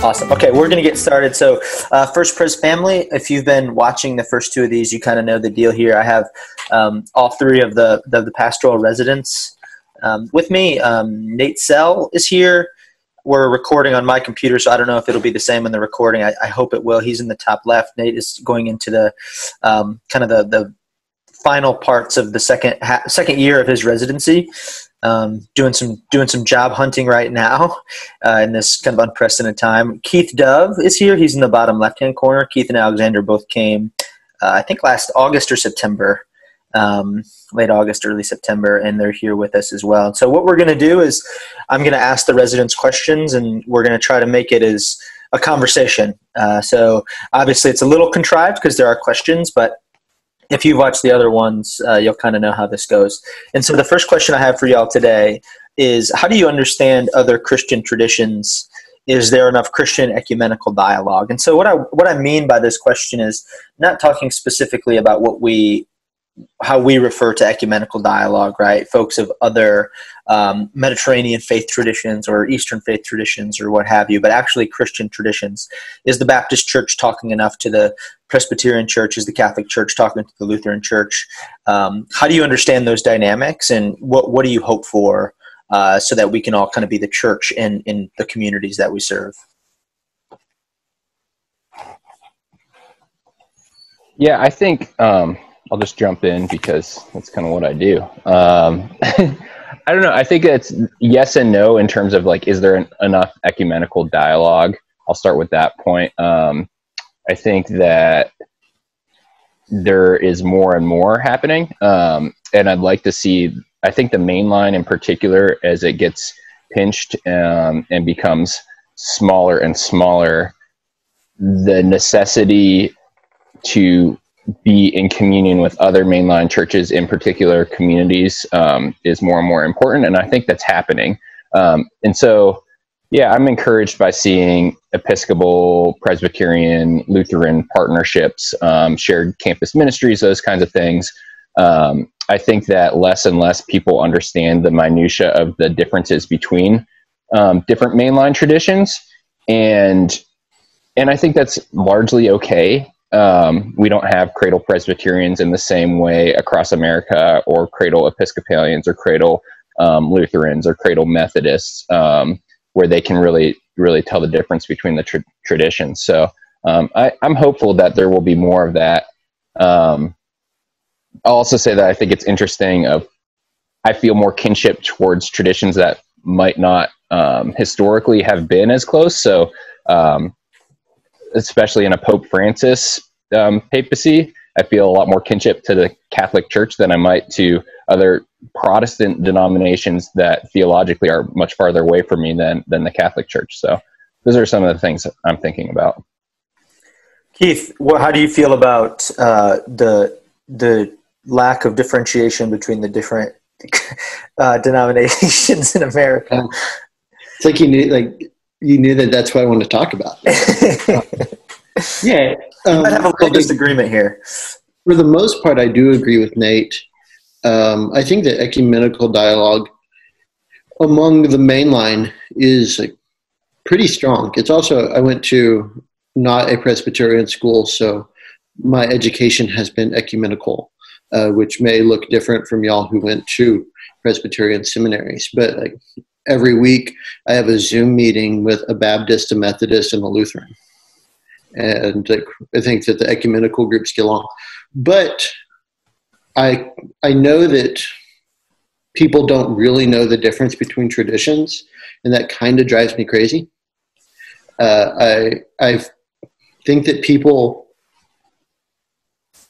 Awesome. Okay, we're going to get started. So first, Pres family, if you've been watching the first two of these, you kind of know the deal here. I have all three of the pastoral residents with me. Nate Sell is here. We're recording on my computer, so I don't know if it'll be the same in the recording. I hope it will. He's in the top left. Nate is going into the kind of the final parts of the second year of his residency. Doing some job hunting right now in this kind of unprecedented time. Keith Dove is here. He's in the bottom left-hand corner. Keith and Alexander both came, I think last August or September, late August, early September, and they're here with us as well. So what we're going to do is I'm going to ask the residents questions, and we're going to try to make it as a conversation. So obviously it's a little contrived because there are questions, but if you've watched the other ones, you'll kind of know how this goes. And so the first question I have for y'all today is, how do you understand other Christian traditions? Is there enough Christian ecumenical dialogue? And so what I mean by this question is not talking specifically about how we refer to ecumenical dialogue, right? Folks of other Mediterranean faith traditions or Eastern faith traditions or what have you, but actually Christian traditions. Is the Baptist Church talking enough to the Presbyterian Church? Is the Catholic Church talking to the Lutheran Church? How do you understand those dynamics, and what do you hope for so that we can all kind of be the church in the communities that we serve? Yeah, I think I'll just jump in because that's kind of what I do. I don't know. I think it's yes and no in terms of like, is there enough ecumenical dialogue? I'll start with that point. I think that there is more and more happening. And I'd like to see, I think the main line in particular, as it gets pinched and becomes smaller and smaller, the necessity to be in communion with other mainline churches, in particular communities, is more and more important. And I think that's happening. And so, yeah, I'm encouraged by seeing Episcopal, Presbyterian, Lutheran partnerships, shared campus ministries, those kinds of things. I think that less and less people understand the minutia of the differences between different mainline traditions. And I think that's largely okay. We don't have cradle Presbyterians in the same way across America, or cradle Episcopalians, or cradle Lutherans, or cradle Methodists, where they can really tell the difference between the traditions. So I'm hopeful that there will be more of that. I'll also say that I think it's interesting. I feel more kinship towards traditions that might not historically have been as close. So especially in a Pope Francis papacy, I feel a lot more kinship to the Catholic Church than I might to other Protestant denominations that theologically are much farther away from me than the Catholic Church. So those are some of the things I'm thinking about. Keith, how do you feel about the lack of differentiation between the different denominations in America? It's like you knew that that's what I wanted to talk about. Yeah. You might have a little disagreement here. For the most part, I do agree with Nate. I think that ecumenical dialogue among the mainline is pretty strong. It's also, I went to not a Presbyterian school, so my education has been ecumenical, which may look different from y'all who went to Presbyterian seminaries. But every week I have a Zoom meeting with a Baptist, a Methodist, and a Lutheran. And I think that the ecumenical groups get along. But I know that people don't really know the difference between traditions, and that kind of drives me crazy. I think that people,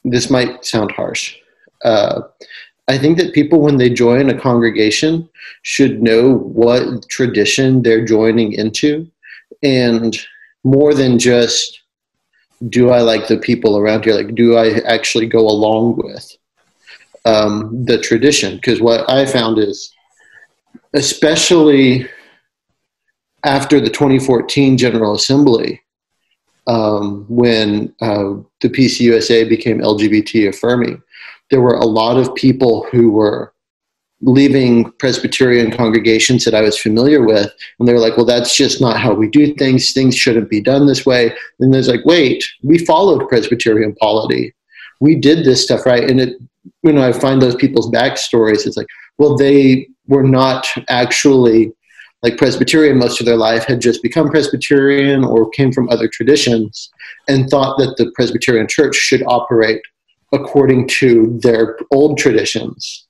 this might sound harsh, I think that people, when they join a congregation, should know what tradition they're joining into, and more than just, do I like the people around here? Do I actually go along with the tradition? Because what I found is, especially after the 2014 General Assembly, when the PCUSA became LGBT affirming, there were a lot of people who were leaving Presbyterian congregations that I was familiar with, and they were like, well, that's just not how we do things. Things shouldn't be done this way. And there's like, wait, we followed Presbyterian polity. We did this stuff right. And it, I find those people's backstories, it's like, well, they were not actually like Presbyterian most of their life, had just become Presbyterian or came from other traditions and thought that the Presbyterian church should operate according to their old traditions,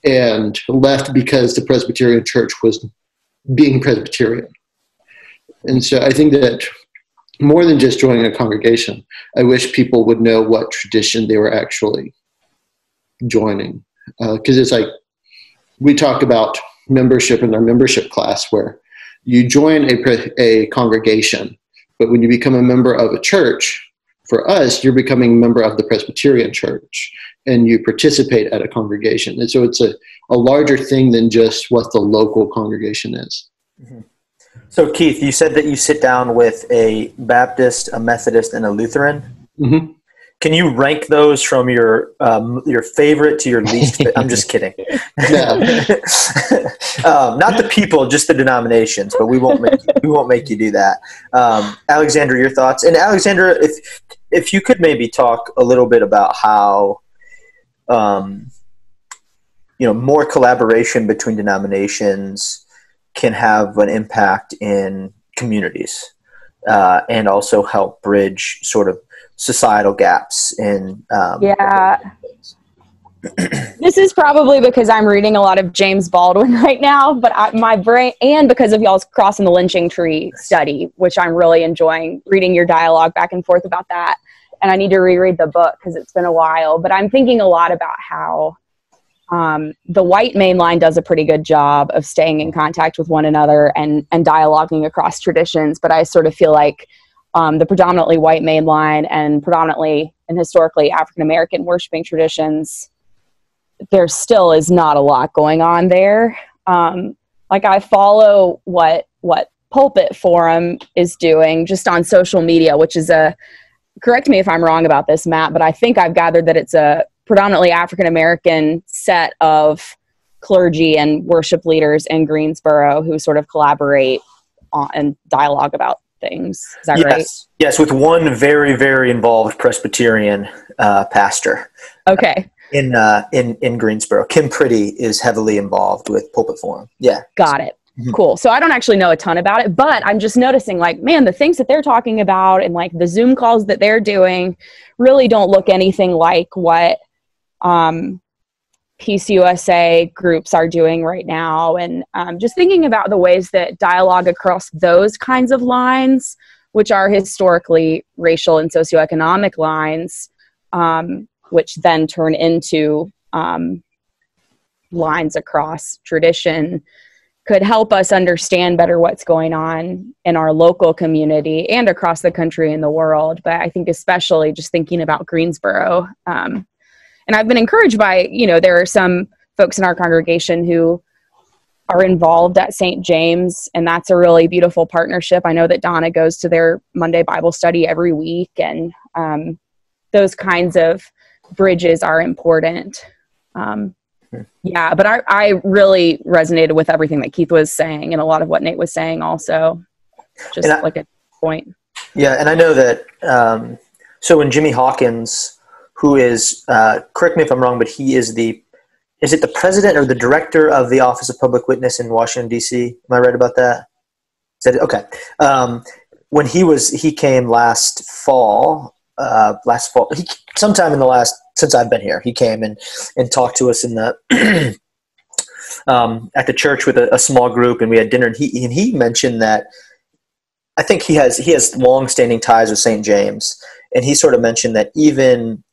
and left because the Presbyterian church was being Presbyterian. And so I think that more than just joining a congregation, I wish people would know what tradition they were actually joining. Because it's like, we talk about membership in our membership class, where you join a congregation, but when you become a member of a church, for us, you're becoming a member of the Presbyterian church, and you participate at a congregation. And so it's a larger thing than just what the local congregation is. Mm-hmm. So Keith, you said that you sit down with a Baptist, a Methodist, and a Lutheran. Mm-hmm. Can you rank those from your favorite to your least? I'm just kidding. Not the people, just the denominations. But we won't make you do that. Alexander, your thoughts? And Alexander, if you could maybe talk a little bit about how more collaboration between denominations can have an impact in communities, and also help bridge sort of societal gaps in This is probably because I'm reading a lot of James Baldwin right now, but my brain, and because of y'all's Crossing the Lynching Tree study, which I'm really enjoying reading your dialogue back and forth about that. And I need to reread the book because it's been a while, but I'm thinking a lot about how the white main line does a pretty good job of staying in contact with one another and dialoguing across traditions. But I sort of feel like the predominantly white main line and predominantly and historically African-American worshiping traditions, there still is not a lot going on there. Like I follow what Pulpit Forum is doing just on social media, which is correct me if I'm wrong about this, Matt, but I think I've gathered that it's a predominantly African-American set of clergy and worship leaders in Greensboro who sort of collaborate on and dialogue about things. Is that right? Yes, with one very, very involved Presbyterian pastor. Okay. In Greensboro. Kim Pretty is heavily involved with Pulpit Forum. Yeah. Got it. Mm-hmm. Cool. So I don't actually know a ton about it, but I'm just noticing like, man, the things that they're talking about and like the Zoom calls that they're doing really don't look anything like what PCUSA groups are doing right now. And just thinking about the ways that dialogue across those kinds of lines, which are historically racial and socioeconomic lines, which then turn into lines across tradition, could help us understand better what's going on in our local community and across the country and the world. But I think especially just thinking about Greensboro. And I've been encouraged by, there are some folks in our congregation who are involved at St. James, and that's a really beautiful partnership. I know that Donna goes to their Monday Bible study every week, and those kinds of bridges are important. Yeah, but I really resonated with everything that Keith was saying and a lot of what Nate was saying also, just like a point. Yeah, and I know that, so when Jimmy Hawkins, who is, correct me if I'm wrong, but he is is it the president or the director of the Office of Public Witness in Washington, D.C.? Am I right about that? Is that it? Okay. When he came last fall, sometime in the last, since I've been here, he came and talked to us in the at the church with a small group, and we had dinner, and he mentioned that I think he has long-standing ties with St. James, and he sort of mentioned that even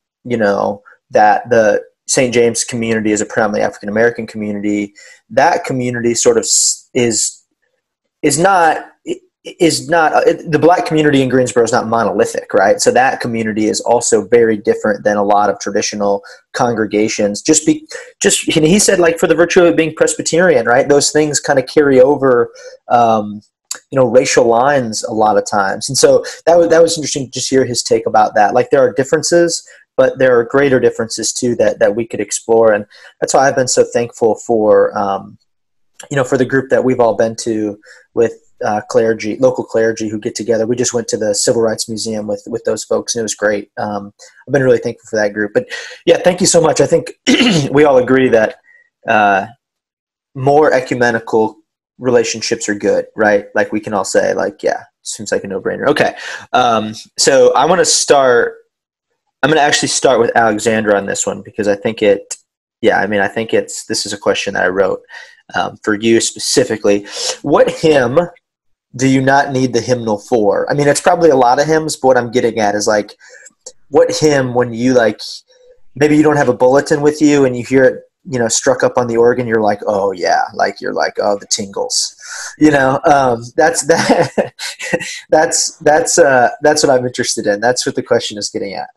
that the St. James community is a predominantly African American community. That community sort of is not the Black community in Greensboro is not monolithic, right? So that community is also very different than a lot of traditional congregations. He said, like, for the virtue of being Presbyterian, right? Those things kind of carry over, racial lines a lot of times. And so that was interesting to just hear his take about that. Like, there are differences, but there are greater differences too that we could explore. And that's why I've been so thankful for, for the group that we've all been to with clergy, local clergy who get together. We just went to the Civil Rights Museum with those folks, and it was great. I've been really thankful for that group. But yeah, thank you so much. I think we all agree that more ecumenical relationships are good, right? Like we can all say, like, yeah, seems like a no-brainer. Okay, so I'm going to actually start with Alexandra on this one because I think this is a question that I wrote for you specifically. What hymn do you not need the hymnal for? I mean, it's probably a lot of hymns, but what I'm getting at is like, what hymn, when you like, maybe you don't have a bulletin with you and you hear it, struck up on the organ, you're like, oh yeah, like you're like, oh, the tingles, that's what I'm interested in. That's what the question is getting at.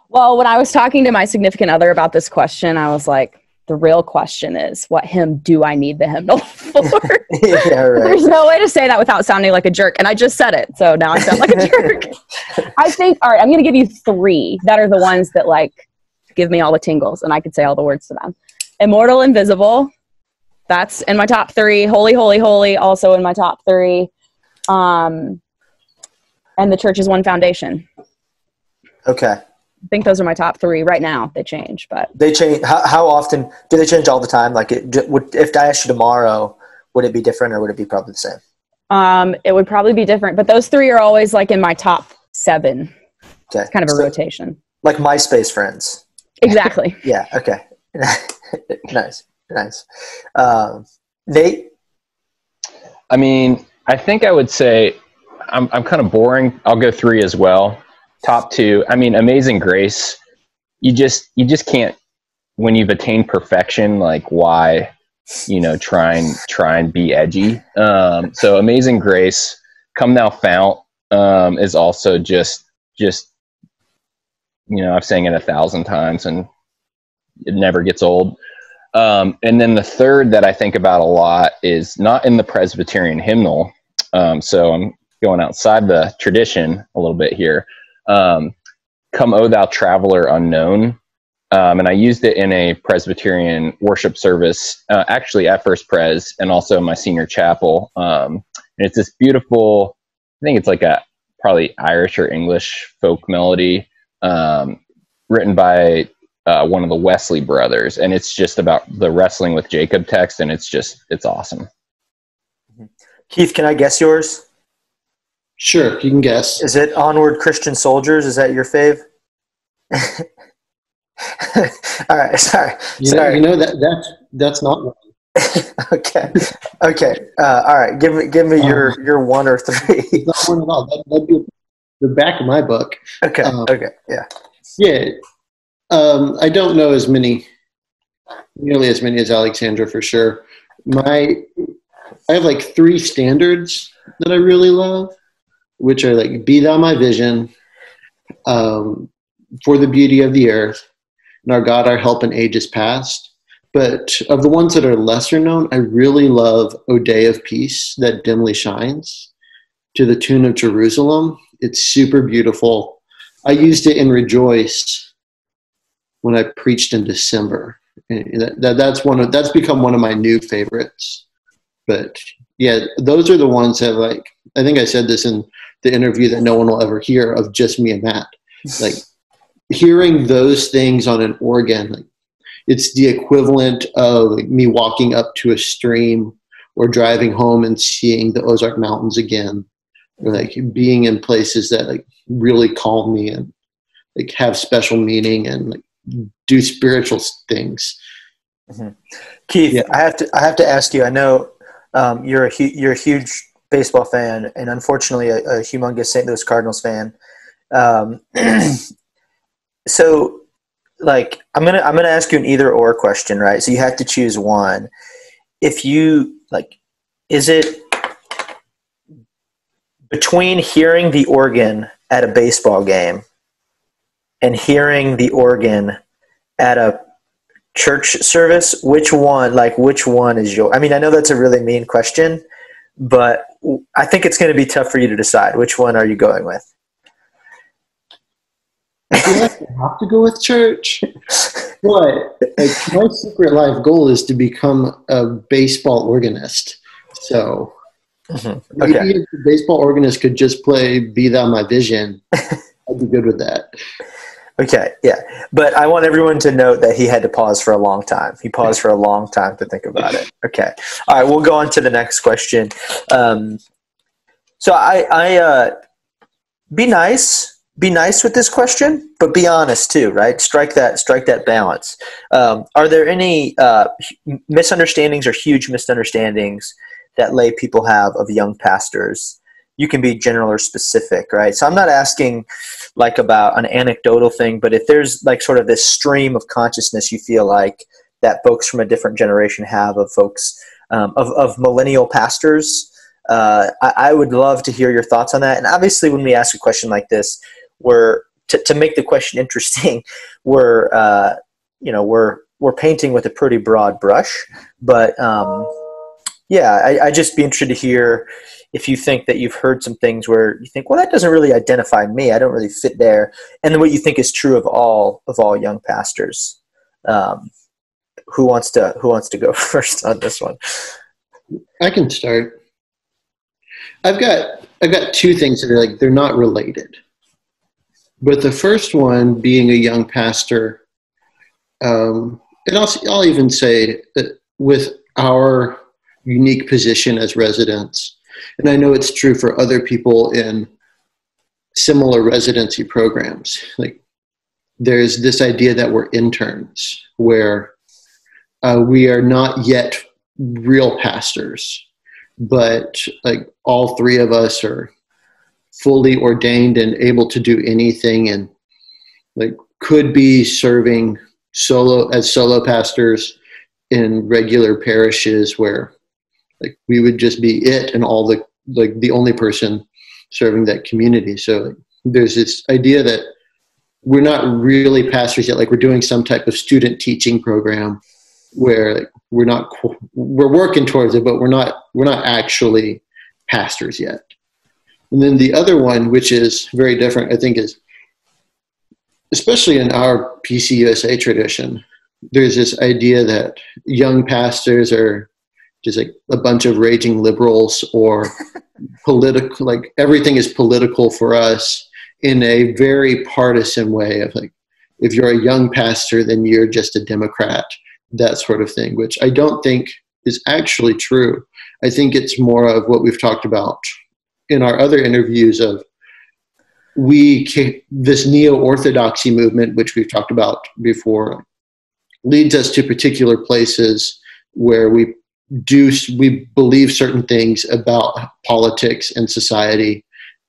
Well, when I was talking to my significant other about this question, I was like, the real question is, what hymn do I need the hymnal for? Yeah, right. There's no way to say that without sounding like a jerk. And I just said it, so now I sound like a jerk. I think, all right, I'm going to give you 3 that are the ones that like give me all the tingles, and I could say all the words to them. Immortal, Invisible, that's in my top 3. Holy, Holy, Holy, also in my top 3. And The Church is One Foundation. Okay. I think those are my top 3 right now. They change, but they change. How often do they change? All the time? Like, if I asked you tomorrow, would it be different or would it be probably the same? It would probably be different, but those 3 are always like in my top 7. Okay, it's kind of a rotation. Like MySpace friends. Exactly. Yeah. Okay. Nice. Nate. I mean, I think I would say I'm kind of boring. I'll go 3 as well. Top 2, I mean, Amazing Grace. You just can't, when you've attained perfection, like why, try and be edgy. So Amazing Grace, Come Thou Fount, is also just I've sang it 1,000 times and it never gets old. And then the third that I think about a lot is not in the Presbyterian hymnal. So I'm going outside the tradition a little bit here. Come, O Thou Traveler Unknown. And I used it in a Presbyterian worship service, actually at First Pres and also in my senior chapel. And it's this beautiful, I think it's like a probably Irish or English folk melody, written by one of the Wesley brothers. And it's just about the wrestling with Jacob text. And it's awesome. Keith, can I guess yours? Sure, you can guess. Is it Onward Christian Soldiers? Is that your fave? All right, sorry. That's not one. Okay. All right. Give me your 1 or 3. It's not one at all. That'd be the back of my book. Okay. Yeah. Yeah. I don't know nearly as many as Alexandra for sure. I have like 3 standards that I really love, which are like, Be Thou My Vision, For the Beauty of the Earth, and Our God, Our Help in Ages Past. But of the ones that are lesser known, I really love O Day of Peace That Dimly Shines, to the tune of Jerusalem. It's super beautiful. I used it in Rejoice when I preached in December. That's become one of my new favorites. But yeah, those are the ones that, like, I think I said this in the interview that no one will ever hear of just me and Matt. Like, hearing those things on an organ, like, it's the equivalent of like me walking up to a stream or driving home and seeing the Ozark Mountains again, or like being in places that like really calm me and like have special meaning and like do spiritual things. Mm-hmm. Keith, yeah. I have to ask you. I know you're a huge baseball fan, and unfortunately a humongous St. Louis Cardinals fan. So, like, I'm gonna ask you an either or question, right? So you have to choose one. If you like, is it between hearing the organ at a baseball game and hearing the organ at a church service? Which one is your? I mean, I know that's a really mean question, but I think it's going to be tough for you to decide. Which one are you going with? I feel like I have to go with church. But like, my secret life goal is to become a baseball organist. So maybe Okay. if the baseball organist could just play Be Thou My Vision, I'd be good with that. Okay, yeah. But I want everyone to note that he had to pause for a long time. He paused for a long time to think about it. Okay. All right, we'll go on to the next question. So I be nice. Be nice with this question, but be honest too, right? Strike that balance. Are there any misunderstandings or huge misunderstandings that lay people have of young pastors? You can be general or specific, right? So I'm not asking like about an anecdotal thing, but if there's like sort of this stream of consciousness you feel like that folks from a different generation have of folks of millennial pastors, I would love to hear your thoughts on that. And obviously, when we ask a question like this, we're to make the question interesting, we're painting with a pretty broad brush. But yeah, I'd just be interested to hear if you think that you've heard some things where you think, well, that doesn't really identify me. I don't really fit there. And then what you think is true of all young pastors. Who wants to go first on this one? I can start. I've got two things that are like, they're not related. But the first one being a young pastor, and I'll even say that with our unique position as residents, and I know it's true for other people in similar residency programs, like there's this idea that we're interns, where we are not yet real pastors, but like all three of us are fully ordained and able to do anything, and like could be serving solo pastors in regular parishes where like we would just be it and all the only person serving that community. So like, there's this idea that we're not really pastors yet. Like we're doing some type of student teaching program where like, we're working towards it, but we're not actually pastors yet. And then the other one, which is very different, I think, is especially in our PCUSA tradition, there's this idea that young pastors are just like a bunch of raging liberals or political, like everything is political for us in a very partisan way of like, if you're a young pastor, then you're just a Democrat, that sort of thing, which I don't think is actually true. I think it's more of what we've talked about in our other interviews of this neo-orthodoxy movement, which we've talked about before, leads us to particular places where we believe certain things about politics and society,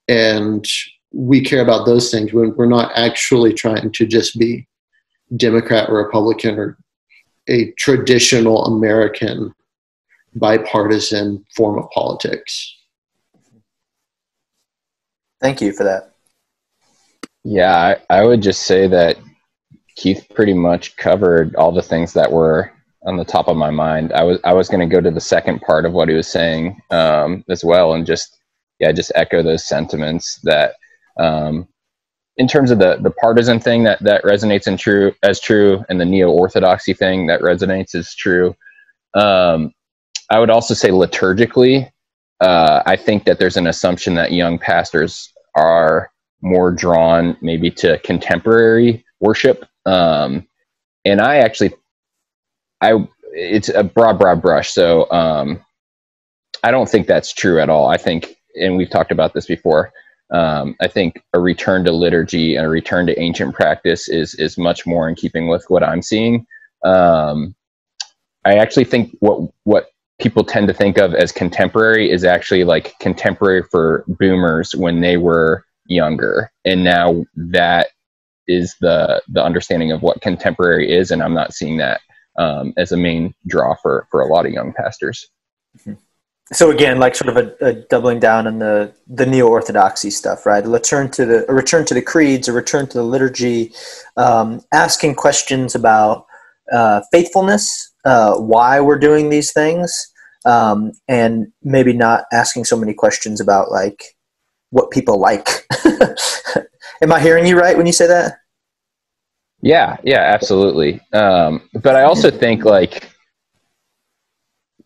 and we care about those things when we're not actually trying to just be Democrat or Republican or a traditional American bipartisan form of politics. Thank you for that. Yeah, I would just say that Keith pretty much covered all the things that were on the top of my mind. I was going to go to the second part of what he was saying as well, and just echo those sentiments that in terms of the partisan thing that resonates as true, and the neo-orthodoxy thing that resonates as true. I would also say liturgically, I think that there's an assumption that young pastors are more drawn maybe to contemporary worship. And it's a broad brush. So I don't think that's true at all. I think, and we've talked about this before, I think a return to liturgy and a return to ancient practice is much more in keeping with what I'm seeing. I actually think what people tend to think of as contemporary is actually like contemporary for boomers when they were younger. And now that is the understanding of what contemporary is. And I'm not seeing that as a main draw for a lot of young pastors. So again, like sort of a doubling down on the neo-orthodoxy stuff, right? A return to the creeds, a return to the liturgy, asking questions about faithfulness, why we're doing these things, and maybe not asking so many questions about like what people like. Am I hearing you right when you say that? Yeah, absolutely. But I also think like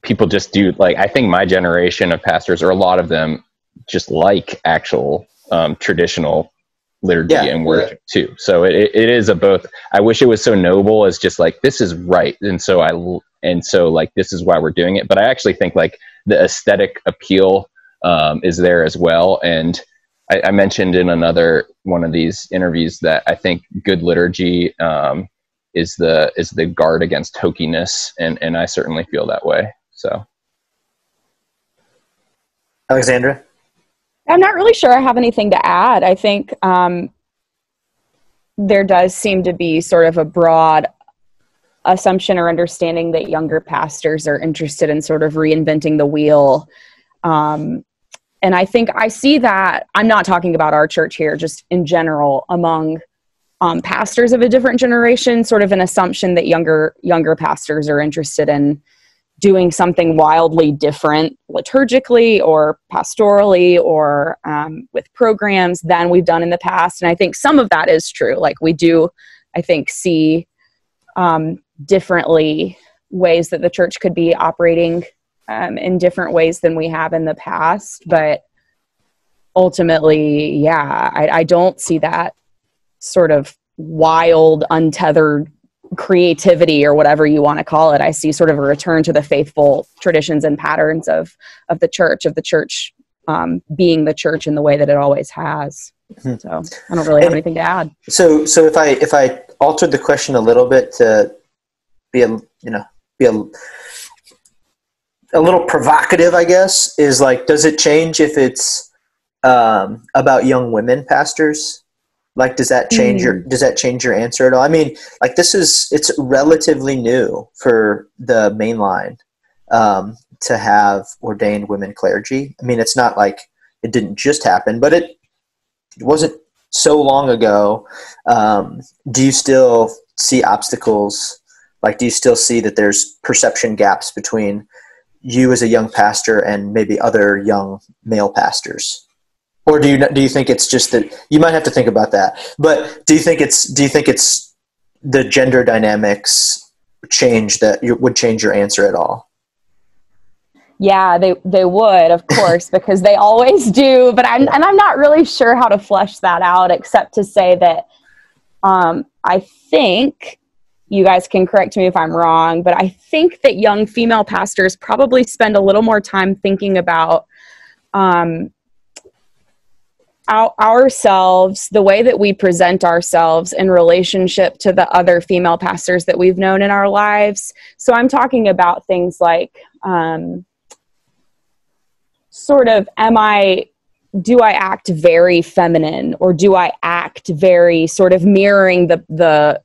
people just do, like, I think my generation of pastors, or a lot of them, just like actual traditional liturgy and worship too. So it is a both. I wish it was so noble as just like, this is right. And so like, this is why we're doing it. But I actually think like the aesthetic appeal is there as well. And I mentioned in another one of these interviews that I think good liturgy is the guard against hokiness. And I certainly feel that way. So, Alexandra? I'm not really sure I have anything to add. I think there does seem to be sort of a broad assumption or understanding that younger pastors are interested in sort of reinventing the wheel. And I think I see that, I'm not talking about our church here, just in general, among pastors of a different generation, sort of an assumption that younger pastors are interested in doing something wildly different liturgically or pastorally or with programs than we've done in the past. And I think some of that is true. Like we do, I think, see differently ways that the church could be operating in different ways than we have in the past. But ultimately, yeah, I don't see that sort of wild, untethered creativity or whatever you want to call it. I see sort of a return to the faithful traditions and patterns of the church being the church in the way that it always has. So I don't really have anything to add. So if I altered the question a little bit to be a little provocative, I guess, is like, does it change if it's about young women pastors? Like, does that change your answer at all? I mean, like it's relatively new for the main line to have ordained women clergy. I mean, it's not like it didn't just happen, but it wasn't so long ago. Do you still see obstacles? Like, do you still see that there's perception gaps between you as a young pastor and maybe other young male pastors? Or do you think it's just that you might have to think about that? But do you think it's the gender dynamics change that would change your answer at all? Yeah, they would, of course, because they always do. But I'm not really sure how to flesh that out, except to say that I think, you guys can correct me if I'm wrong, but I think that young female pastors probably spend a little more time thinking about ourselves, the way that we present ourselves in relationship to the other female pastors that we've known in our lives. So I'm talking about things like sort of, do I act very feminine, or do I act very sort of mirroring the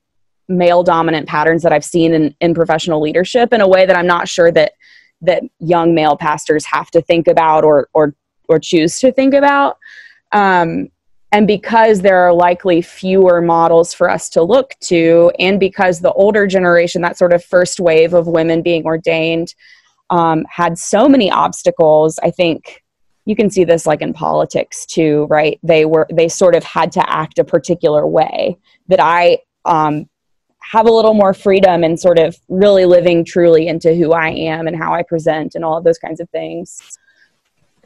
male dominant patterns that I've seen in professional leadership in a way that I'm not sure that young male pastors have to think about or choose to think about. And because there are likely fewer models for us to look to, and because the older generation, that sort of first wave of women being ordained, had so many obstacles. I think you can see this like in politics too, right? They sort of had to act a particular way that I have a little more freedom and sort of really living truly into who I am and how I present and all of those kinds of things.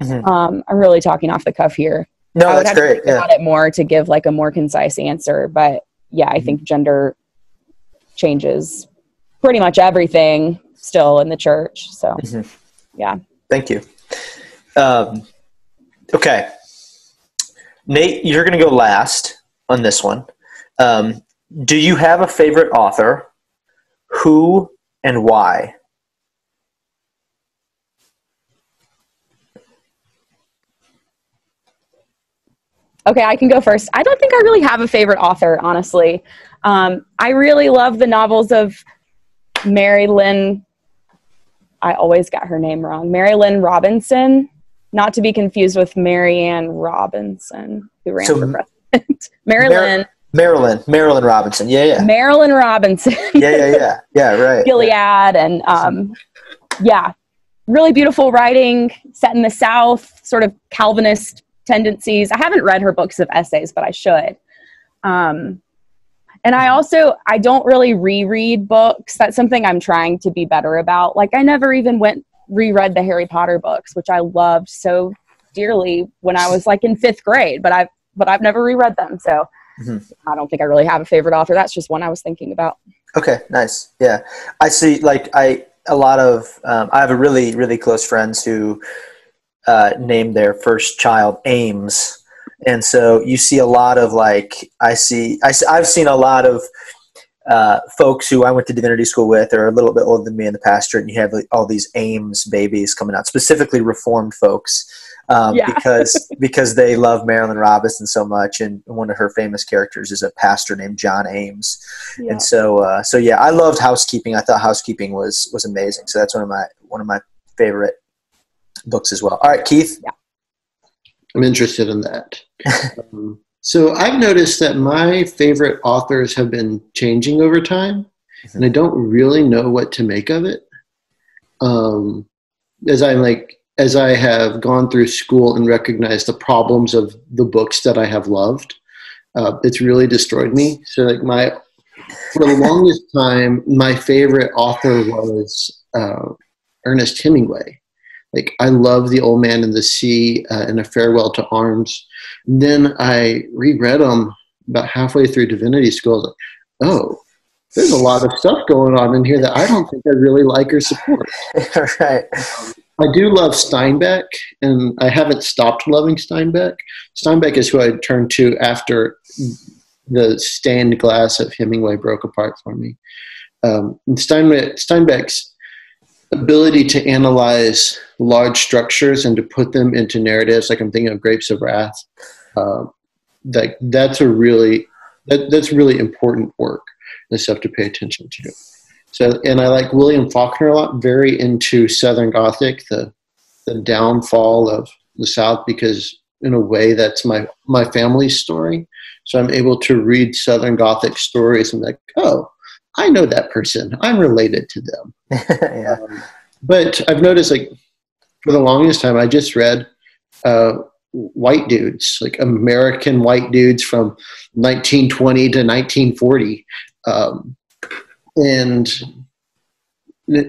Mm-hmm. I'm really talking off the cuff here. No, I would that's have great. to think about it more to give like a more concise answer, but yeah, I think gender changes pretty much everything still in the church. So, yeah. Thank you. Okay, Nate, you're going to go last on this one. Do you have a favorite author? Who and why? Okay, I can go first. I don't think I really have a favorite author, honestly. I really love the novels of Mary Lynn. I always got her name wrong. Mary Lynn Robinson, not to be confused with Marianne Robinson, who ran for president. Marilyn Robinson. Yeah. Marilyn Robinson. Yeah, right. Gilead, and yeah, really beautiful writing set in the South, sort of Calvinist tendencies. I haven't read her books of essays, but I should. And And I don't really reread books. That's something I'm trying to be better about. Like I never even reread the Harry Potter books, which I loved so dearly when I was like in 5th grade, but I've never reread them. So I don't think I really have a favorite author. That's just one I was thinking about. Okay, nice. Yeah. I see, like, I have a really, really close friends who named their first child Ames. And so you see a lot of like, I've seen a lot of folks who I went to divinity school with are a little bit older than me in the pastorate, and you have like, all these Ames babies coming out, specifically Reformed folks, because they love Marilyn Robinson so much, and one of her famous characters is a pastor named John Ames. Yeah. And so yeah, I loved Housekeeping. I thought Housekeeping was amazing. So that's one of my favorite books as well. All right, Keith. Yeah. I'm interested in that. So I've noticed that my favorite authors have been changing over time, and I don't really know what to make of it. As I have gone through school and recognized the problems of the books that I have loved, it's really destroyed me. So like for the longest time, my favorite author was Ernest Hemingway. Like I love The Old Man and the Sea and A Farewell to Arms. And then I reread them about halfway through divinity school. Like, oh, there's a lot of stuff going on in here that I don't think I really like or support. Right. I do love Steinbeck, and I haven't stopped loving Steinbeck. Steinbeck is who I turned to after the stained glass of Hemingway broke apart for me. And Steinbeck's ability to analyze large structures and to put them into narratives, like I'm thinking of Grapes of Wrath, that's really important work and stuff to pay attention to. So, and I like William Faulkner a lot, very into Southern Gothic, the downfall of the South, because in a way that's my family's story. So I'm able to read Southern Gothic stories and like, oh, I know that person. I'm related to them. Yeah. But I've noticed, like, for the longest time, I just read white dudes, like American white dudes from 1920 to 1940. And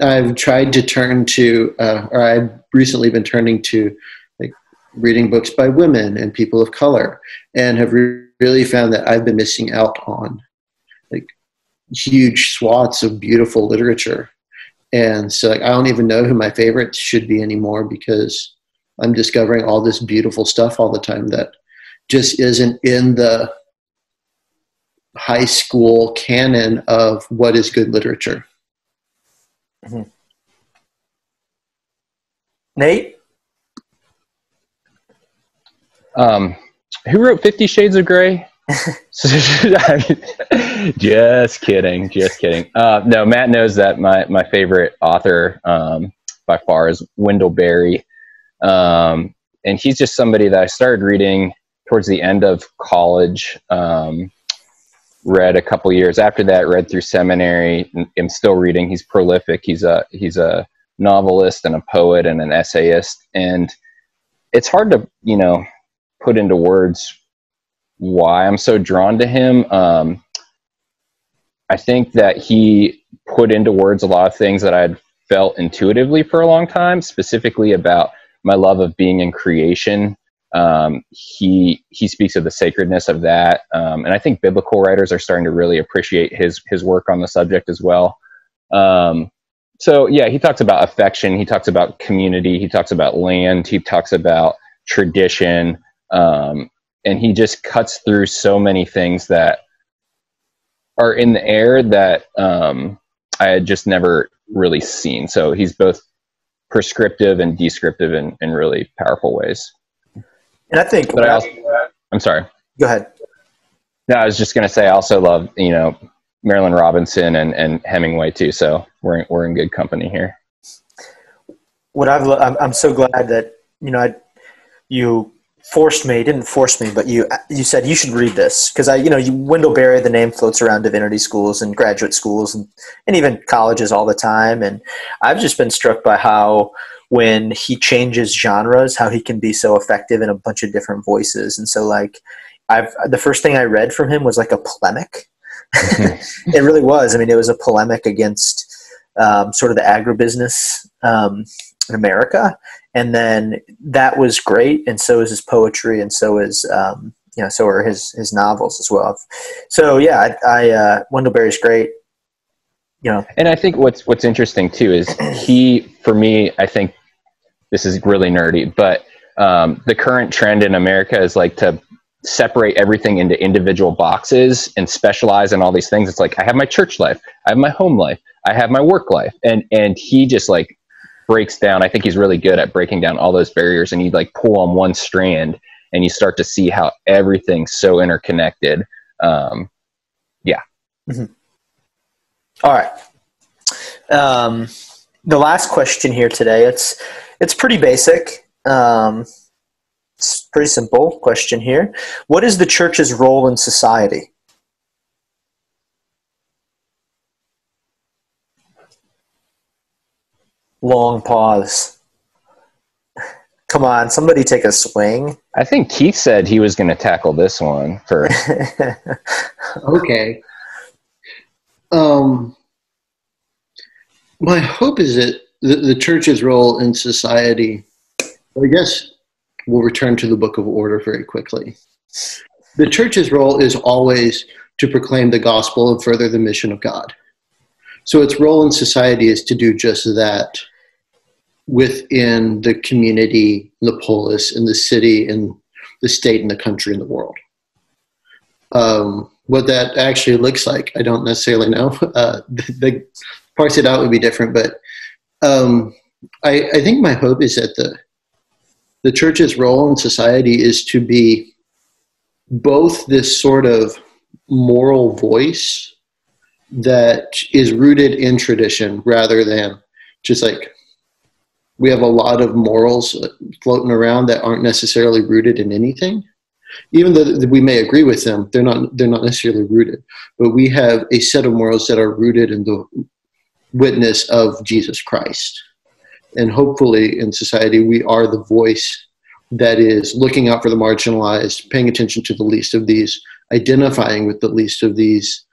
I've tried to turn to, or I've recently been turning to, like, reading books by women and people of color, and have really found that I've been missing out on, like, huge swaths of beautiful literature. And so, like, I don't even know who my favorites should be anymore, because I'm discovering all this beautiful stuff all the time that just isn't in the high school canon of what is good literature. Mm-hmm. Nate? Who wrote 50 Shades of Grey? Just kidding. No, Matt knows that my favorite author by far is Wendell Berry. And he's just somebody that I started reading towards the end of college. Read a couple years after that, read through seminary, and am still reading. He's prolific. He's a novelist and a poet and an essayist. And it's hard to, put into words why I'm so drawn to him. I think that he put into words a lot of things that I'd felt intuitively for a long time, specifically about my love of being in creation. He speaks of the sacredness of that. And I think biblical writers are starting to really appreciate his work on the subject as well. So yeah, he talks about affection. He talks about community. He talks about land. He talks about tradition. And he just cuts through so many things that are in the air that I had just never really seen. So he's both prescriptive and descriptive in really powerful ways. And I think, I'm sorry. Go ahead. No, I was just going to say, I also love, Marilyn Robinson and Hemingway too. So we're in good company here. I'm so glad that, you didn't force me, but you said you should read this, because Wendell Berry, the name floats around divinity schools and graduate schools and even colleges all the time. And I've just been struck by how, when he changes genres, how he can be so effective in a bunch of different voices. And so, like, the first thing I read from him was like a polemic. It really was. I mean, it was a polemic against sort of the agribusiness in America. And then that was great. And so is his poetry. And so is, so are his novels as well. So yeah, Wendell Berry's great. And I think what's interesting too is for me, I think this is really nerdy, but the current trend in America is like to separate everything into individual boxes and specialize in all these things. It's like, I have my church life, I have my home life, I have my work life. And he just like breaks down. I think he's really good at breaking down all those barriers, and you like pull on one strand and you start to see how everything's so interconnected. Mm-hmm. All right. The last question here today, it's pretty basic. It's a pretty simple question here. What is the church's role in society? Long pause. Come on, somebody take a swing. I think Keith said he was going to tackle this one first. Okay. My hope is that the church's role in society, I guess we'll return to the Book of Order very quickly. The church's role is always to proclaim the gospel and further the mission of God. So its role in society is to do just that within the community, the polis, in the city, and the state, and the country, and the world. What that actually looks like, I don't necessarily know. The parse it out would be different, but I think my hope is that the church's role in society is to be both this sort of moral voice that is rooted in tradition rather than just like, we have a lot of morals floating around that aren't necessarily rooted in anything. Even though we may agree with them, they're not necessarily rooted. But we have a set of morals that are rooted in the witness of Jesus Christ. And hopefully in society, we are the voice that is looking out for the marginalized, paying attention to the least of these, identifying with the least of these,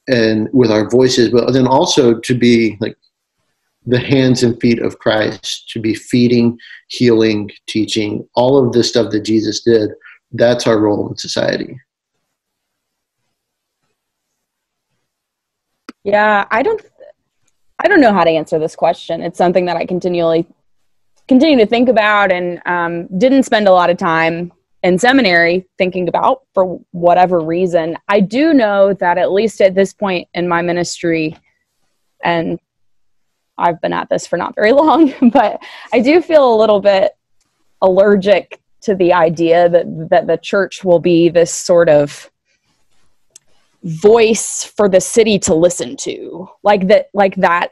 and with our voices, but then also to be like the hands and feet of Christ, to be feeding, healing, teaching, all of the stuff that Jesus did. That's our role in society. Yeah, I don't know how to answer this question. It's something that I continue to think about, and didn't spend a lot of time in seminary thinking about for whatever reason. I do know that at least at this point in my ministry, and I've been at this for not very long, but I do feel a little bit allergic to the idea that the church will be this sort of voice for the city to listen to, like that.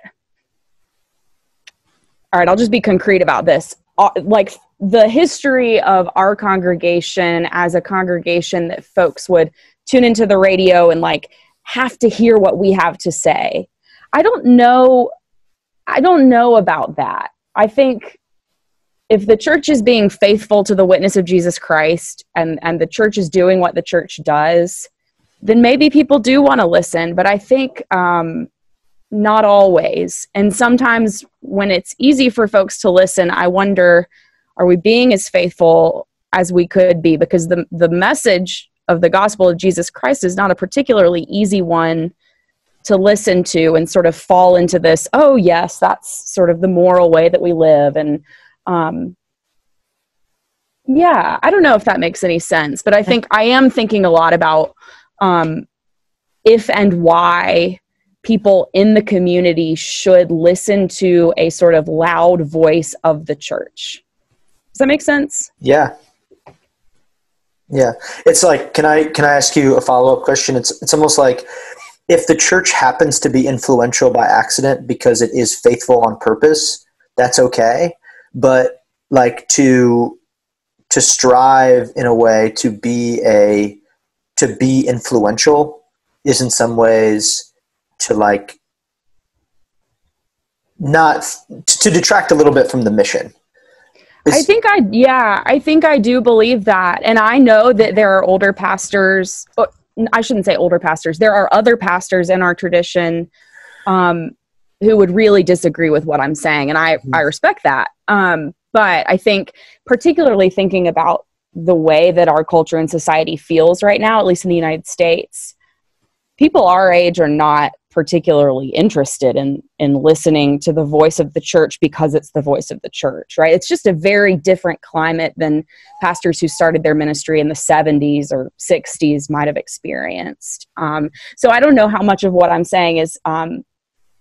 All right, I'll just be concrete about this. Like the history of our congregation as a congregation that folks would tune into the radio and like have to hear what we have to say. I don't know about that. I think if the church is being faithful to the witness of Jesus Christ and the church is doing what the church does, then maybe people do want to listen. But I think not always. And sometimes when it's easy for folks to listen, I wonder, are we being as faithful as we could be? Because the message of the gospel of Jesus Christ is not a particularly easy one to listen to and sort of fall into this, oh yes, that's sort of the moral way that we live. And yeah, I don't know if that makes any sense, but I think I am thinking a lot about if and why people in the community should listen to a sort of loud voice of the church. Does that make sense? Yeah. Yeah. It's like, can I ask you a follow-up question? It's almost like if the church happens to be influential by accident because it is faithful on purpose, that's okay. But like to strive in a way to be influential is in some ways to like not to detract a little bit from the mission. I think I do believe that. And I know that there are older pastors, I shouldn't say older pastors. There are other pastors in our tradition who would really disagree with what I'm saying. And I respect that. But I think particularly thinking about the way that our culture and society feels right now, at least in the United States, people our age are not particularly interested in listening to the voice of the church because it's the voice of the church, right? It's just a very different climate than pastors who started their ministry in the 70s or 60s might have experienced. So I don't know how much of what I'm saying is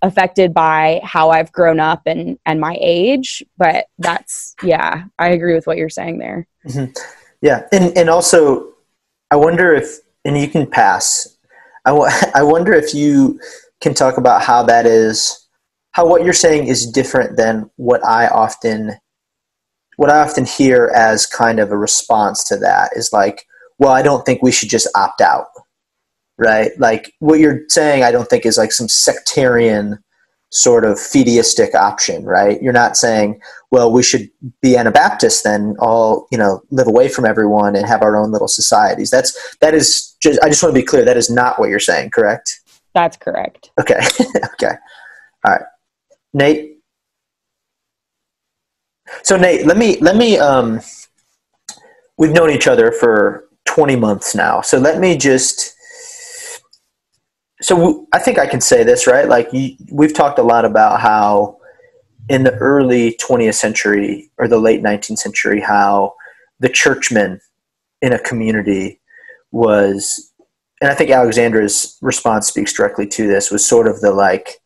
affected by how I've grown up and my age, but that's, yeah, I agree with what you're saying there. Mm-hmm. Yeah. And also I wonder if, and you can pass, I wonder if you can talk about how that is, how what you're saying is different than what I often hear as kind of a response to that is like, well, I don't think we should just opt out, right? Like what you're saying, I don't think is like some sectarian sort of fideistic option, right? You're not saying, well, we should be Anabaptists then all, live away from everyone and have our own little societies. That is just, I just want to be clear. That is not what you're saying, correct? That's correct. Okay. Okay. All right. Nate. So Nate, let me, we've known each other for 20 months now. So let me just, so I think I can say this, right? Like we've talked a lot about how in the early 20th century or the late 19th century, how the churchman in a community was, and I think Alexandra's response speaks directly to this, was sort of it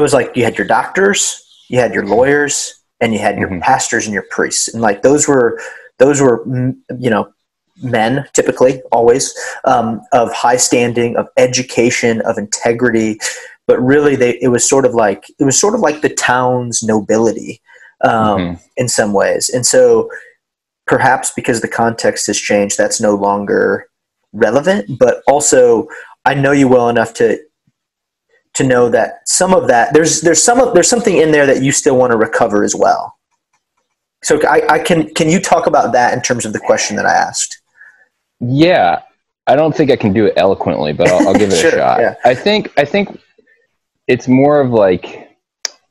was like you had your doctors, you had your lawyers, and you had your pastors and your priests. And like those were, men typically always, of high standing, of education, of integrity, but really it was sort of like the town's nobility, in some ways. And so perhaps because the context has changed, that's no longer relevant, but also I know you well enough to know that some of that there's something in there that you still want to recover as well. So can you talk about that in terms of the question that I asked? Yeah, I don't think I can do it eloquently, but I'll give it Sure, a shot. Yeah. I think it's more of like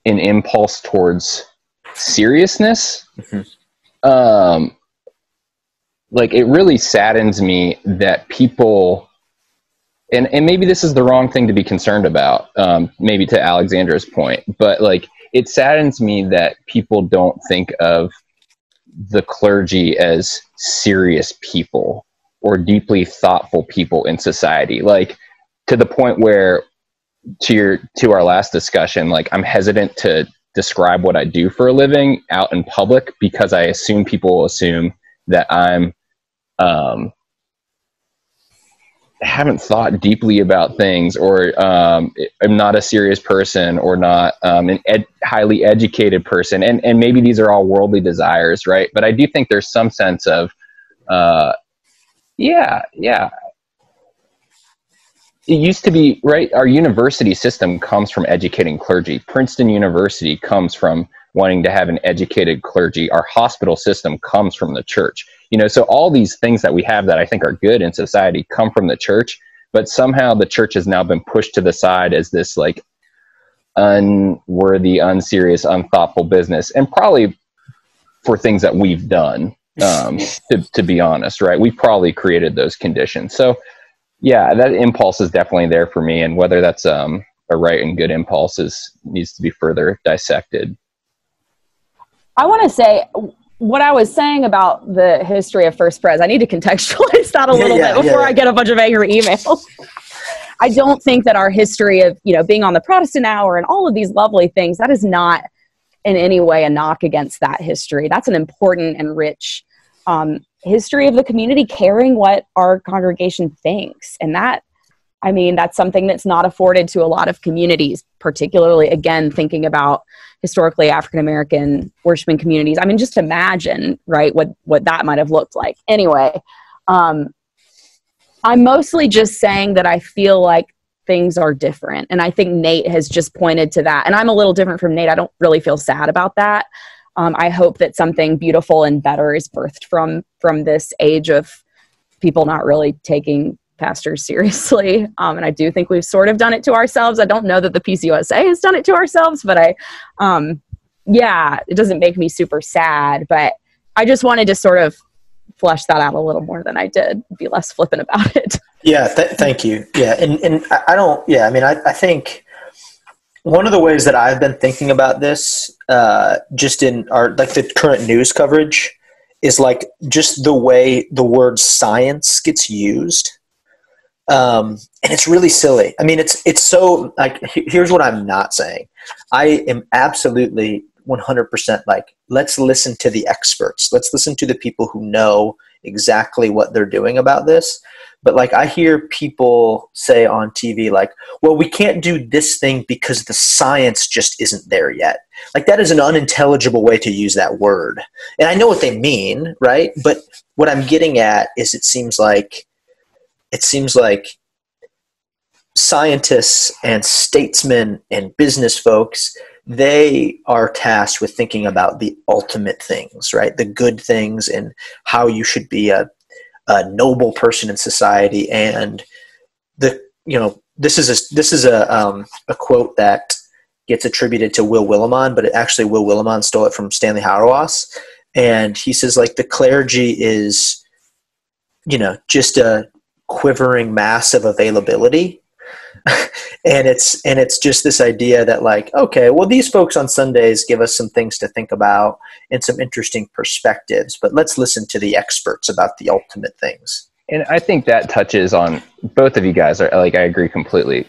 an impulse towards seriousness. Like it really saddens me that people, and maybe this is the wrong thing to be concerned about, maybe to Alexandra's point, but like it saddens me that people don't think of the clergy as serious people or deeply thoughtful people in society, like to the point where to our last discussion, like I'm hesitant to describe what I do for a living out in public because I assume people will assume that I'm haven't thought deeply about things, or I'm not a serious person, or not highly educated person, and maybe these are all worldly desires, right? But I do think there's some sense of it used to be, right? Our university system comes from educating clergy. Princeton University comes from wanting to have an educated clergy. Our hospital system comes from the church. So all these things that we have that I think are good in society come from the church, but somehow the church has now been pushed to the side as this like unworthy, unserious, unthoughtful business, and probably for things that we've done, to be honest, right? We've probably created those conditions. So yeah, that impulse is definitely there for me, and whether that's a right and good impulse needs to be further dissected. I want to say what I was saying about the history of First Pres. I need to contextualize that a little bit before I get a bunch of angry emails. I don't think that our history of, being on the Protestant Hour and all of these lovely things, that is not in any way a knock against that history. That's an important and rich history of the community caring what our congregation thinks. And that's something that's not afforded to a lot of communities, particularly, again, thinking about historically African-American worshiping communities. Just imagine, right, what that might have looked like. Anyway, I'm mostly just saying that I feel like things are different. And I think Nate has just pointed to that. And I'm a little different from Nate. I don't really feel sad about that. I hope that something beautiful and better is birthed from this age of people not really taking pastors seriously. And I do think we've sort of done it to ourselves. I don't know that the PCUSA has done it to ourselves, but it doesn't make me super sad, but I just wanted to sort of flesh that out a little more than I did, be less flippant about it. Yeah. Thank you. Yeah. And I think one of the ways that I've been thinking about this, just in our, like the current news coverage, is like just the way the word science gets used. And it's really silly. I mean, it's so like, here's what I'm not saying. I am absolutely 100% like, let's listen to the experts. Let's listen to the people who know exactly what they're doing about this. But like, I hear people say on TV, like, well, we can't do this thing because the science just isn't there yet. Like, that is an unintelligible way to use that word. And I know what they mean, right? But what I'm getting at is it seems like scientists and statesmen and business folks, they are tasked with thinking about the ultimate things, right? The good things and how you should be a noble person in society. And this is a quote that gets attributed to Will Willimon, but actually Will Willimon stole it from Stanley Hauerwas. And he says, like, the clergy is, just a quivering mass of availability. and it's just this idea that, like, okay, well, these folks on Sundays give us some things to think about and some interesting perspectives, but let's listen to the experts about the ultimate things. And I think that touches on both of you guys. I agree completely.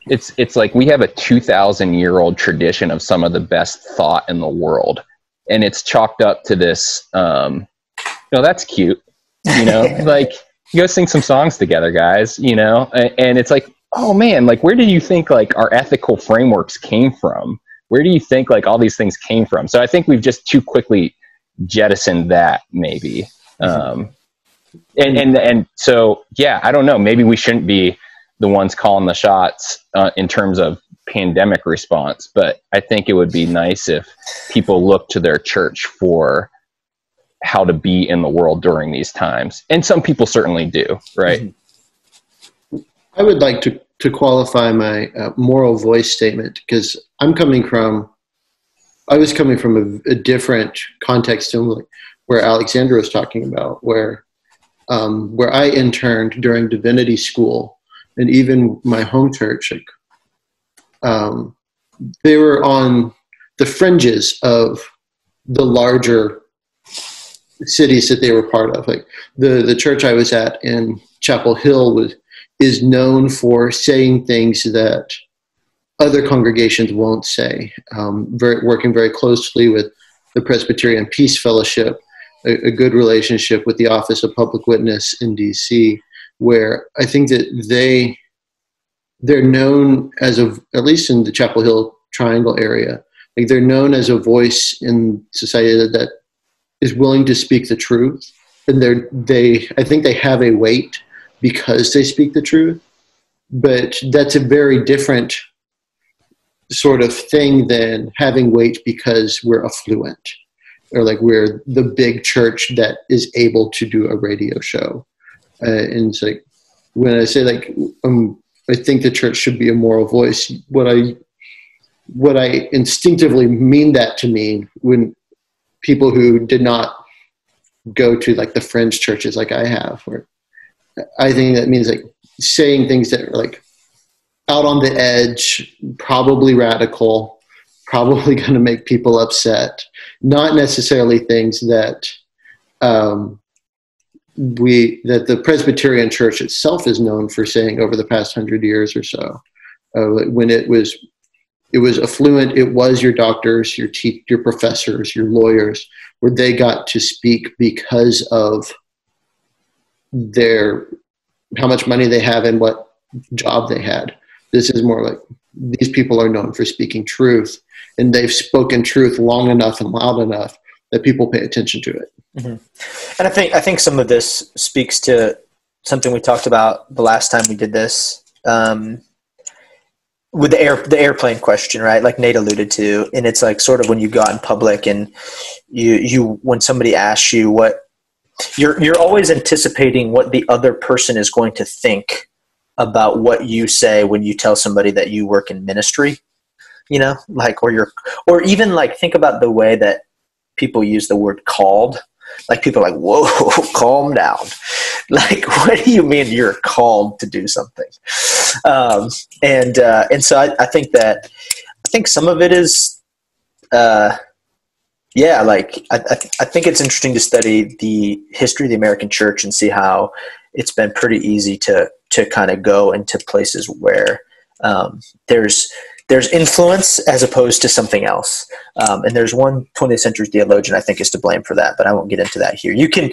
It's like we have a 2,000-year-old tradition of some of the best thought in the world, and it's chalked up to this. That's cute, like, go sing some songs together, guys. And it's like, oh man, like, where do you think like our ethical frameworks came from? Where do you think like all these things came from? So I think we've just too quickly jettisoned that, maybe. And so, yeah, I don't know. Maybe we shouldn't be the ones calling the shots in terms of pandemic response, but I think it would be nice if people look to their church for how to be in the world during these times. And some people certainly do, right? Mm-hmm. I would like to qualify my moral voice statement, because I was coming from a different context than where Alexandra was talking about, where I interned during divinity school, and even my home church, they were on the fringes of the larger cities that they were part of. Like the church I was at in Chapel Hill is known for saying things that other congregations won't say. Working very closely with the Presbyterian Peace Fellowship, a good relationship with the Office of Public Witness in DC, where I think that they're known as at least in the Chapel Hill Triangle area, like they're known as a voice in society that is willing to speak the truth, and I think they have a weight because they speak the truth. But that's a very different sort of thing than having weight because we're affluent, or like we're the big church that is able to do a radio show. And it's like, when I say like, I think the church should be a moral voice, what I instinctively mean that to mean, when people who did not go to like the fringe churches like I have, or I think that means like saying things that are like out on the edge, probably radical, probably going to make people upset, not necessarily things that that the Presbyterian Church itself is known for saying over the past 100 years or so. When it was affluent, it was your doctors, your professors, your lawyers, where they got to speak because of how much money they have and what job they had. This is more like, these people are known for speaking truth, and they've spoken truth long enough and loud enough that people pay attention to it. Mm-hmm. And I think some of this speaks to something we talked about the last time we did this, with the airplane question, right? Like Nate alluded to, and it's like sort of when you go out in public and you when somebody asks you what you're always anticipating what the other person is going to think about what you say when you tell somebody that you work in ministry, like, or even like think about the way that people use the word called. Like people are like, whoa, calm down. Like, what do you mean you're called to do something? And so I think some of it is, like I think it's interesting to study the history of the American church and see how it's been pretty easy to kind of go into places where there's influence as opposed to something else. And there's one 20th century theologian I think is to blame for that, but I won't get into that here. You can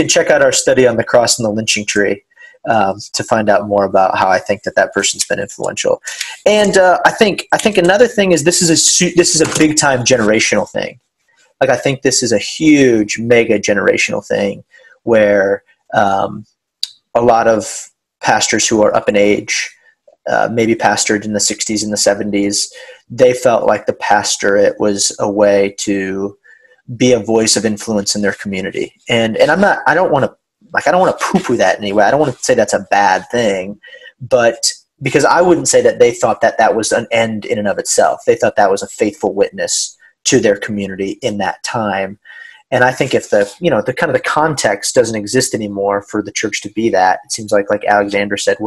check out our study on the cross and the lynching tree to find out more about how I think that person's been influential. And I think another thing is this is a big time generational thing. Like I think this is a huge mega generational thing where a lot of pastors who are up in age, maybe pastored in the 60s and the 70s, they felt like the pastorate was a way to be a voice of influence in their community. And I don't want to poo-poo that in any way. I don't want to say that's a bad thing, but because I wouldn't say that they thought that was an end in and of itself. They thought that was a faithful witness to their community in that time. And I think if the kind of the context doesn't exist anymore for the church to be that, it seems like Alexander said,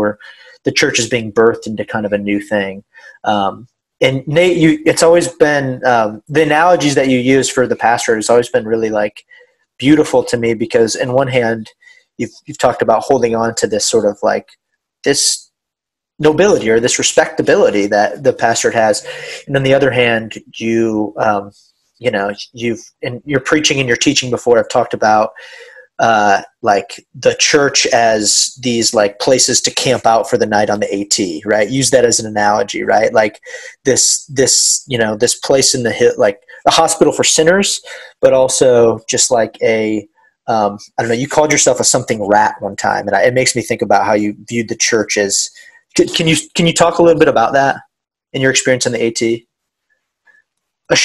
the church is being birthed into kind of a new thing. And Nate, it's always been, the analogies that you use for the pastor has always been really like beautiful to me, because in one hand, you've talked about holding on to this sort of like this nobility or this respectability that the pastorate has. And on the other hand, you're preaching and you're teaching before have talked about like the church as these like places to camp out for the night on the AT, right? Use that as an analogy, right? Like this place in the hill, like a hospital for sinners, but also just like I don't know, you called yourself a something rat one time. And it makes me think about how you viewed the church as, can you talk a little bit about that in your experience in the AT?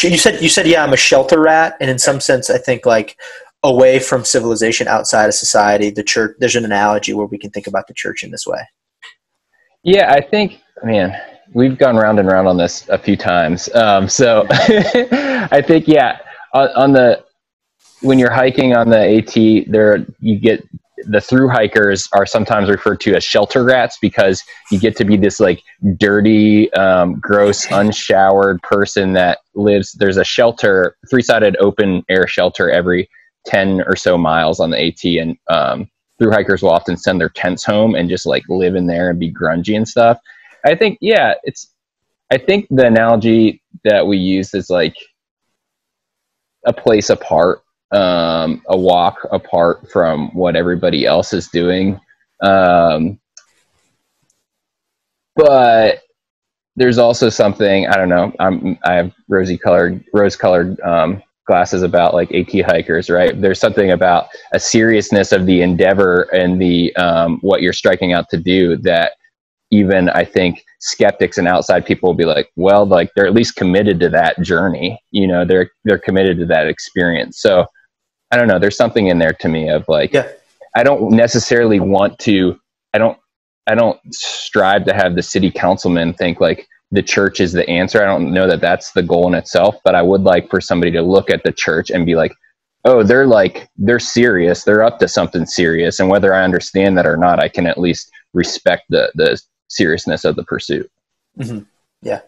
You said, yeah, I'm a shelter rat. And in some sense, I think like away from civilization, outside of society, the church, there's an analogy where we can think about the church in this way. Yeah, I think, man, we've gone round and round on this a few times. So I think, yeah, when you're hiking on the AT, you get the through hikers are sometimes referred to as shelter rats, because you get to be this like dirty, gross, unshowered person that lives. There's a shelter, 3-sided open air shelter every 10 or so miles on the AT, and through hikers will often send their tents home and just like live in there and be grungy and stuff. I think, yeah, I think the analogy that we use is like a place apart, a walk apart from what everybody else is doing. But there's also something, I don't know, I have rose-colored glasses about like AT hikers, right? There's something about a seriousness of the endeavor and the what you're striking out to do that even I think skeptics and outside people will be like, well, like they're at least committed to that journey, they're committed to that experience. So I don't know, there's something in there to me of like, yeah. I don't necessarily want to, I don't strive to have the city councilman think like the church is the answer. I don't know that that's the goal in itself, but I would like for somebody to look at the church and be like, oh, they're serious. They're up to something serious. And whether I understand that or not, I can at least respect the seriousness of the pursuit. Mm-hmm. Yeah.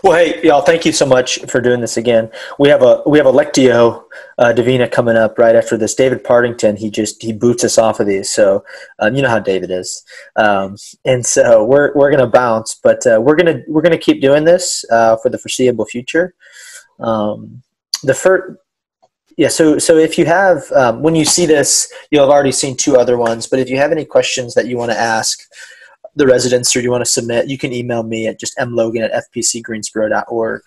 Well, hey, y'all, thank you so much for doing this again. We have a Lectio Divina coming up right after this. David Partington, he boots us off of these. So you know how David is. And so we're going to bounce, but we're going to keep doing this for the foreseeable future. So if you have, when you see this, you'll have already seen 2 other ones, but if you have any questions that you want to ask the residents or you want to submit, you can email me at just mlogan@fpcgreensboro.org.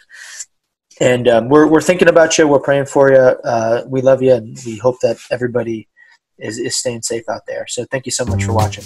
And we're thinking about you. We're praying for you. We love you, and we hope that everybody is staying safe out there. So thank you so much for watching.